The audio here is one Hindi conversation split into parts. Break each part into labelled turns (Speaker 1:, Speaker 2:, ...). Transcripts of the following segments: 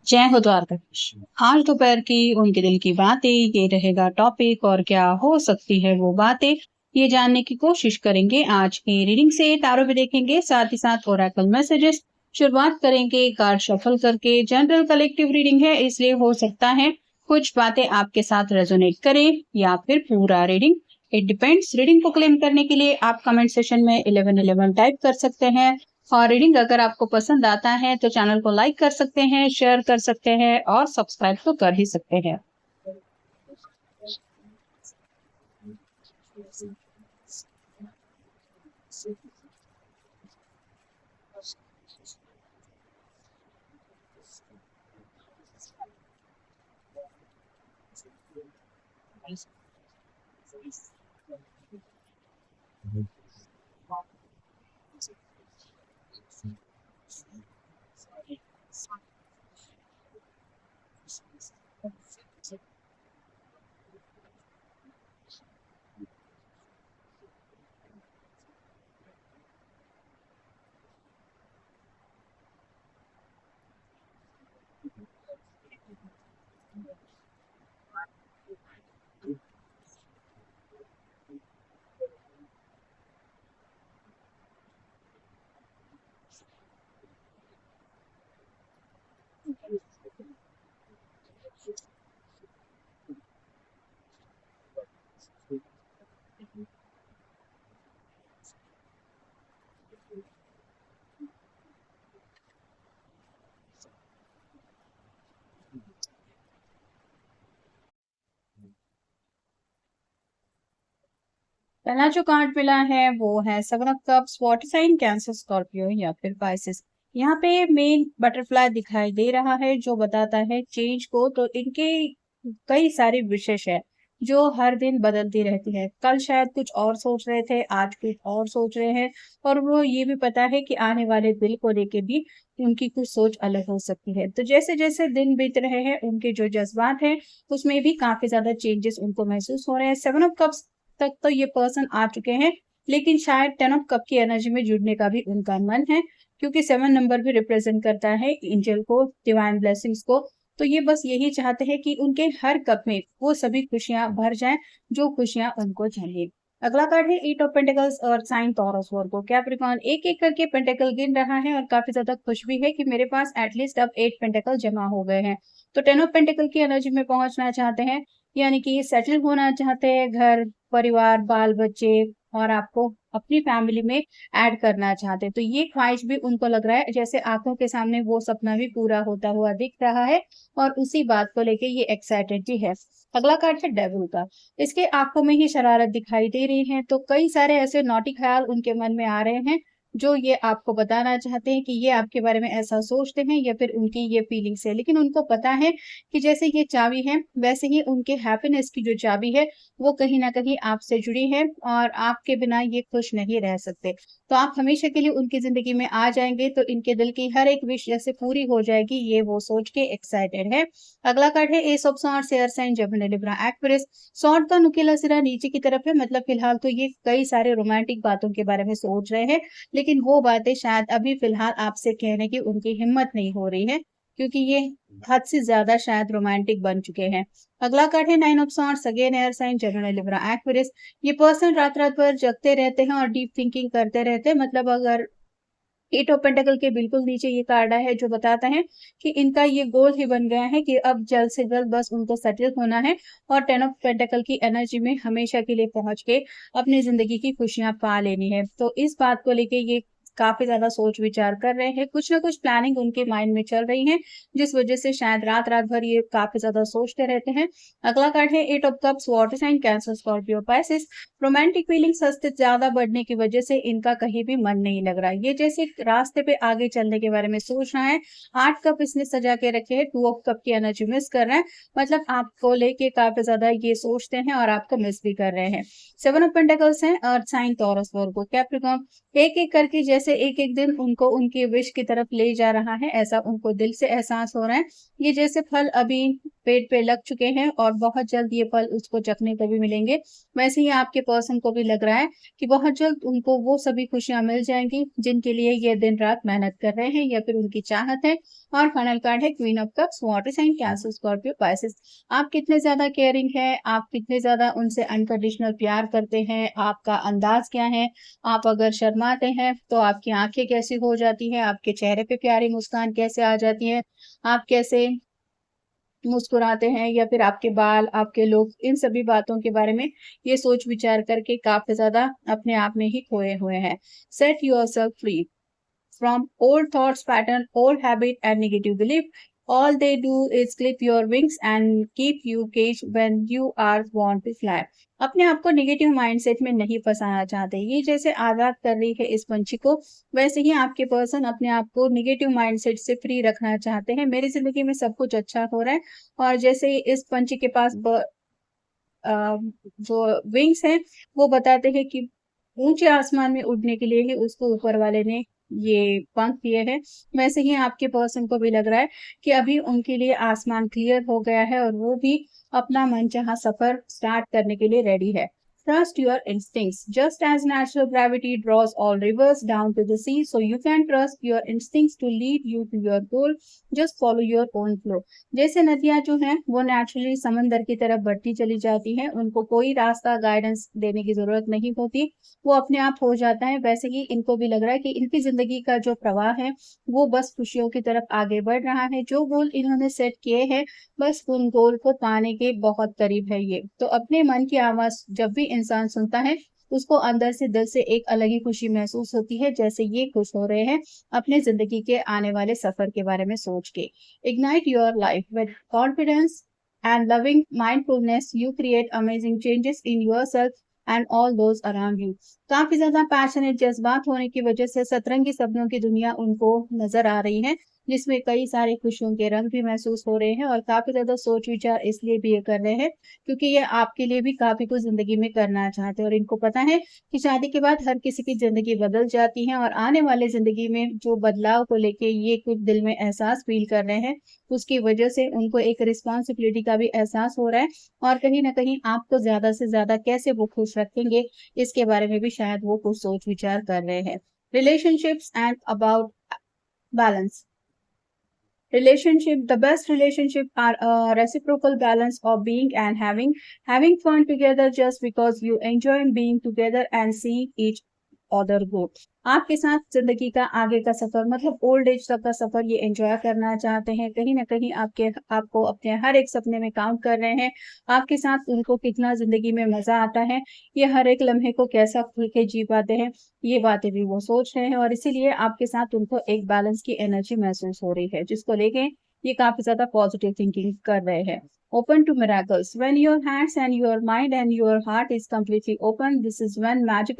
Speaker 1: जय हो द्वारकाधीश। आज दोपहर की उनके दिल की बातें ये रहेगा टॉपिक और क्या हो सकती है वो बातें ये जानने की कोशिश करेंगे आज की रीडिंग से। टारो भी देखेंगे, साथ ही साथ ओरेकल मैसेजेस। शुरुआत करेंगे कार्ड शफल करके। जनरल कलेक्टिव रीडिंग है, इसलिए हो सकता है कुछ बातें आपके साथ रेजोनेट करें या फिर पूरा रीडिंग, इट डिपेंड्स। रीडिंग को क्लेम करने के लिए आप कमेंट सेशन में 1111 टाइप कर सकते हैं। और रीडिंग अगर आपको पसंद आता है तो चैनल को लाइक कर सकते हैं, शेयर कर सकते हैं और सब्सक्राइब तो कर ही सकते हैं। पहला जो कार्ड मिला है वो है seven of cups, water sign cancer Scorpio या फिर पाइसेस। यहाँ पे मेन बटरफ्लाई दिखाई दे रहा है जो बताता है चेंज को। तो इनके कई सारी विशेष है जो हर दिन बदलती रहती है। कल शायद कुछ और सोच रहे थे, आज कुछ और सोच रहे हैं। और वो ये भी पता है कि आने वाले दिल को लेके भी उनकी कुछ सोच अलग हो सकती है। तो जैसे जैसे दिन बीत रहे हैं उनके जो जज्बात हैं उसमें भी काफी ज्यादा चेंजेस उनको महसूस हो रहे हैं। सेवन ऑफ कप्स तक तो ये पर्सन आ चुके हैं, लेकिन शायद 10 ऑफ कप की एनर्जी में जुड़ने का भी उनका मन है, क्योंकि 7 नंबर भी रिप्रेजेंट करता है एंजल को, डिवाइन ब्लेसिंग्स को। तो ये बस यही चाहते हैं कि उनके हर कप में वो सभी खुशियां भर जाएं जो खुशियां उनको चाहिए। अगला कार्ड है एट ऑफ पेंटिकल्स और साइन टॉरस वर्गो कैप्रिकॉर्न। एक एक करके पेंटिकल गिन रहा है और काफी ज्यादा खुश भी है कि मेरे पास एटलीस्ट अब 8 पेंटिकल जमा हो गए हैं। तो 10 ऑफ पेंटिकल की एनर्जी में पहुंचना चाहते हैं, यानी कि सेटल होना चाहते हैं, घर परिवार बाल बच्चे और आपको अपनी फैमिली में ऐड करना चाहते हैं। तो ये ख्वाहिश भी उनको लग रहा है जैसे आंखों के सामने वो सपना भी पूरा होता हुआ दिख रहा है, और उसी बात को लेके ये एक्साइटेड भी है। अगला कार्ड है डेविल का। इसके आंखों में ही शरारत दिखाई दे रही है, तो कई सारे ऐसे नॉटी ख्याल उनके मन में आ रहे हैं जो ये आपको बताना चाहते हैं कि ये आपके बारे में ऐसा सोचते हैं या फिर उनकी ये फीलिंग्स है। लेकिन उनको पता है कि जैसे ये चाबी है वैसे ही उनके हैप्पीनेस की जो चाबी है वो कहीं ना कहीं आपसे जुड़ी है, और आपके बिना ये खुश नहीं रह सकते। तो आप हमेशा के लिए उनकी जिंदगी में आ जाएंगे तो इनके दिल की हर एक विश जैसे पूरी हो जाएगी, ये वो सोच के एक्साइटेड है। अगला कार्ड है ace of swords, air sign Gemini Libra Aquarius. Sword का नुकीला सिरा नीचे की तरफ है, मतलब फिलहाल तो ये कई सारे रोमांटिक बातों के बारे में सोच रहे हैं, लेकिन वो बातें शायद अभी फिलहाल आपसे कहने की उनकी हिम्मत नहीं हो रही है, क्योंकि ये हद से ज्यादा शायद रोमांटिक बन चुके हैं। अगला कार्ड है nine of swords, again air sign Gemini Libra Aquarius. ये पर्सन रात रात भर जगते रहते हैं और डीप थिंकिंग करते रहते हैं। मतलब अगर एट ऑफ पेंटेकल के बिल्कुल नीचे ये कार्ड है जो बताता है कि इनका ये गोल ही बन गया है कि अब जल्द से जल्द बस उनको सेटल होना है और 10 ऑफ पेंटेकल की एनर्जी में हमेशा के लिए पहुंच के अपनी जिंदगी की खुशियां पा लेनी है। तो इस बात को लेके ये काफी ज्यादा सोच विचार कर रहे हैं, कुछ ना कुछ प्लानिंग उनके माइंड में चल रही है, जिस वजह से शायद रात रात भर ये काफी ज्यादा सोचते रहते हैं। अगला कार्ड है eight of cups, water sign cancer Scorpio Pisces. Romantic feelings हद ज्यादा बढ़ने की वजह से इनका कहीं भी मन नहीं लग रहा है। ये जैसे रास्ते पे आगे चलने के बारे में सोच रहा है। 8 कप इसने सजा के रखे हैं, 2 ऑफ कप की एनर्जी मिस कर रहा है, मतलब आपको लेके काफी ज्यादा ये सोचते हैं और आपको मिस भी कर रहे हैं। 7 ऑफ पेंटिकल्स हैं और साइन टॉरस वर्गो कैप्रिकॉर्न। एक एक करके जैसे एक एक दिन उनको उनकी विश की तरफ ले जा रहा है, ऐसा उनको दिल से एहसास हो रहा है। ये जैसे फल अभी पेड़ पे लग चुके हैं और बहुत जल्द ये फल उसको चखने को भी मिलेंगे, वैसे ही आपके पर्सन को भी लग रहा है कि बहुत जल्द उनको वो सभी खुशियां मिल जाएंगी जिनके लिए ये दिन रात मेहनत कर रहे हैं या फिर उनकी चाहत है। और फाइनल कार्ड है queen of cups, water sign cancer Scorpio Pisces. आप कितने ज्यादा केयरिंग है, आप कितने ज्यादा उनसे अनकंडीशनल प्यार करते हैं, आपका अंदाज क्या है। आप अगर शर्माते हैं तो आपकी आंखें कैसी हो जाती है, आपके चेहरे पे प्यारी मुस्कान कैसे आ जाती है, आप कैसे मुस्कुराते हैं, या फिर आपके बाल, आपके लुक, इन सभी बातों के बारे में ये सोच विचार करके काफी ज्यादा अपने आप में ही खोए हुए हैं। Set yourself free from old thoughts pattern, old habit and negative belief. All they do is clip your wings and keep you caged when you are born to fly. अपने आप को नेगेटिव माइंडसेट में नहीं फंसाना चाहते। ये जैसे आजाद कर रही है इस पंछी को, वैसे ही आपके पर्सन अपने आप को नेगेटिव माइंडसेट से फ्री रखना चाहते हैं। मेरी जिंदगी में सब कुछ अच्छा हो रहा है, और जैसे इस पंछी के पास जो विंग्स हैं वो बताते हैं कि ऊंचे आसमान में उड़ने के लिए ही उसको ऊपर वाले ने ये पंख दिए हैं। वैसे ही आपके पर्सन को भी लग रहा है कि अभी उनके लिए आसमान क्लियर हो गया है और वो भी अपना मनचाहा सफर स्टार्ट करने के लिए रेडी है। Trust your instincts. Just as natural gravity draws all rivers down to the sea, so you can trust your instincts to lead you to your goal. Just follow your own flow. जैसे नदियां जो हैं वो नेचुरली समंदर की तरफ बढ़ती चली जाती हैं, उनको कोई रास्ता गाइडेंस देने की जरूरत नहीं होती, वो अपने आप हो जाता है। वैसे ही इनको भी लग रहा है कि इनकी जिंदगी का जो प्रवाह है वो बस खुशियों की तरफ आगे बढ़ रहा है। जो गोल इन्होंने सेट किए हैं बस उन गोल को पाने के बहुत करीब है ये। तो अपने मन की आवाज जब भी इंसान सुनता है उसको अंदर से दिल से एक अलग ही खुशी महसूस होती है, जैसे ये खुश हो रहे हैं अपने जिंदगी के आने वाले सफर के बारे में सोच के। Ignite your life with confidence and loving mindfulness. You create amazing changes in yourself and all those around you. काफी ज्यादा पैशनेट जज्बात होने की वजह से सतरंगी सपनों की दुनिया उनको नजर आ रही है, जिसमें कई सारे खुशियों के रंग भी महसूस हो रहे हैं, और काफी ज्यादा सोच विचार इसलिए भी ये कर रहे हैं क्योंकि ये आपके लिए भी काफी कुछ जिंदगी में करना चाहते हैं। और इनको पता है कि शादी के बाद हर किसी की जिंदगी बदल जाती है, और आने वाले जिंदगी में जो बदलाव को लेके ये कुछ दिल में एहसास फील कर रहे हैं उसकी वजह से उनको एक रिस्पॉन्सिबिलिटी का भी एहसास हो रहा है, और कहीं ना कहीं आपको ज्यादा से ज्यादा कैसे वो खुश रखेंगे इसके बारे में भी शायद वो कुछ सोच विचार कर रहे हैं। Relationships and about balance. Relationship, the best relationship are a reciprocal balance of being and having fun together just because you enjoy being together and seeing each other go. आपके साथ जिंदगी का आगे का सफर मतलब ओल्ड एज तक का सफर ये एंजॉय करना चाहते हैं। कहीं ना कहीं आपको अपने हर एक सपने में काउंट कर रहे हैं। आपके साथ उनको कितना जिंदगी में मजा आता है, ये हर एक लम्हे को कैसा खुल के जी पाते हैं, ये बातें भी वो सोच रहे हैं, और इसीलिए आपके साथ उनको एक बैलेंस की एनर्जी महसूस हो रही है, जिसको लेके ये काफी ज्यादा पॉजिटिव थिंकिंग कर रहे हैं। Open to miracles. When your hands and your mind and your heart is completely open, this is when magic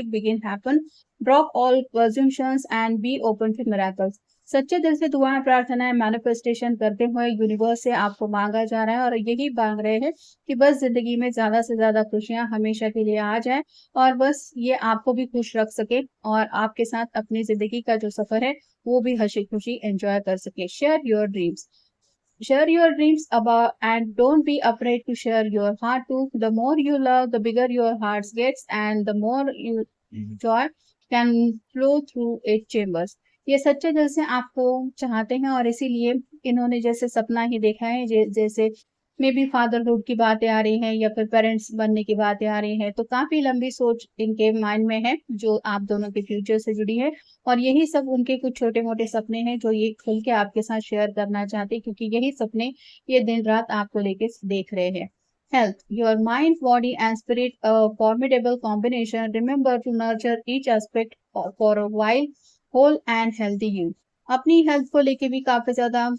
Speaker 1: begin happen. Drop all presumptions and be open to miracles. सच्चे दिल से दुआएं प्रार्थनाएं मैनिफेस्टेशन करते हुए यूनिवर्स से आपको मांगा जा रहा है, और यही मांग रहे हैं कि बस जिंदगी में ज्यादा से ज्यादा खुशियां हमेशा के लिए आ जाए, और बस ये आपको भी खुश रख सके, और आपके साथ अपनी जिंदगी का जो सफर है वो भी हंसी खुशी एंजॉय कर सके। Share your dreams about and don't be afraid to share your heart too. The more you love, the bigger your heart gets and the more you joy can flow through its chambers. ये सच्चे दिल से आपको चाहते हैं, और इसीलिए इन्होंने जैसे सपना ही देखा है, जैसे मे बी फादरहुड की बातें आ रही हैं या फिर पेरेंट्स बनने की बातें आ रही हैं, तो काफी लंबी सोच इनके माइंड में है जो आप दोनों के फ्यूचर से जुड़ी है, और यही सब उनके कुछ छोटे मोटे सपने हैं जो ये खुल के आपके साथ शेयर करना चाहते हैं, क्योंकि यही सपने ये दिन रात आपको लेके देख रहे हैं। Health, your mind, body, and spirit, a formidable combination. Remember to nurture each aspect for a while, whole and healthy you. अपनी हेल्थ को लेके भी काफी ज्यादा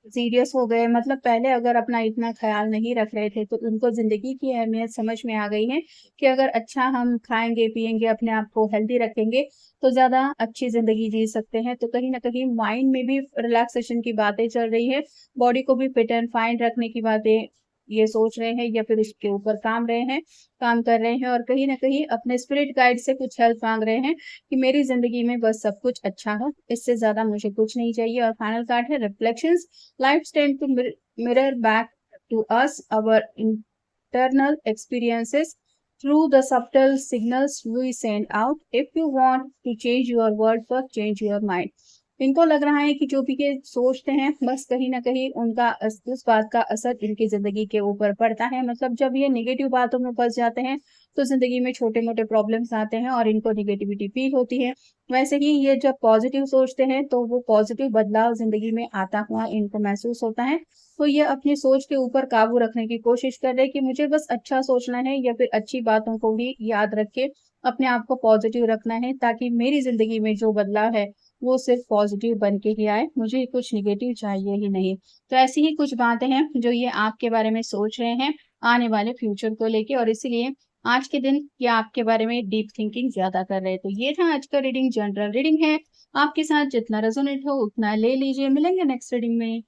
Speaker 1: सीरियस हो गए, मतलब पहले अगर अपना इतना ख्याल नहीं रख रहे थे तो उनको जिंदगी की अहमियत समझ में आ गई है कि अगर अच्छा हम खाएंगे पिएंगे अपने आप को हेल्दी रखेंगे तो ज्यादा अच्छी जिंदगी जी सकते हैं। तो कहीं ना कहीं माइंड में भी रिलैक्सेशन की बातें चल रही है, बॉडी को भी फिट एंड फाइन रखने की बातें ये सोच रहे हैं, या फिर उसके ऊपर काम कर रहे हैं, और कहीं ना कहीं अपने स्पिरिट गाइड से कुछ हेल्प मांग रहे हैं कि मेरी जिंदगी में बस सब कुछ अच्छा हो, इससे ज्यादा मुझे कुछ नहीं चाहिए। और फाइनल कार्ड है reflections. Life tend to mirror back to us our internal experiences through the subtle signals we send out. If you want to change your world, first change your mind. इनको लग रहा है कि जो भी ये सोचते हैं बस कहीं न कहीं उनका उस बात का असर इनकी ज़िंदगी के ऊपर पड़ता है। मतलब जब ये नेगेटिव बातों में फँस जाते हैं, तो ज़िंदगी में छोटे-मोटे प्रॉब्लम्स आते हैं और इनको नेगेटिविटी फ़ील होती है। वैसे ही ये जब पॉज़िटिव सोचते हैं, तो वो पॉज़िटिव बदलाव ज़िंदगी में आता हुआ इनको महसूस होता है। तो ये अपनी सोच के ऊपर काबू रखने की कोशिश कर रहे हैं कि मुझे बस अच्छा सोचना है या फिर अच्छी बातों को भी याद रख के अपने आप को पॉज़िटिव रखना है ताकि मेरी ज़िंदगी में जो बदलाव है वो सिर्फ़ पॉज़िटिव बन के ही आए, मुझे कुछ नेगेटिव चाहिए ही नहीं। तो ऐसी ही कुछ बातें हैं जो ये आपके बारे में सोच रहे हैं, आने वाले फ्यूचर को लेके और इसीलिए आज के दिन ये आपके बारे में डीप थिंकिंग ज़्यादा कर रहे हैं। तो ये था आज का रीडिंग, जनरल रीडिंग है। आपके साथ जितना रेज़ोनेट हो उतना ले लीजिए। मिलेंगे नेक्स्ट रीडिंग में।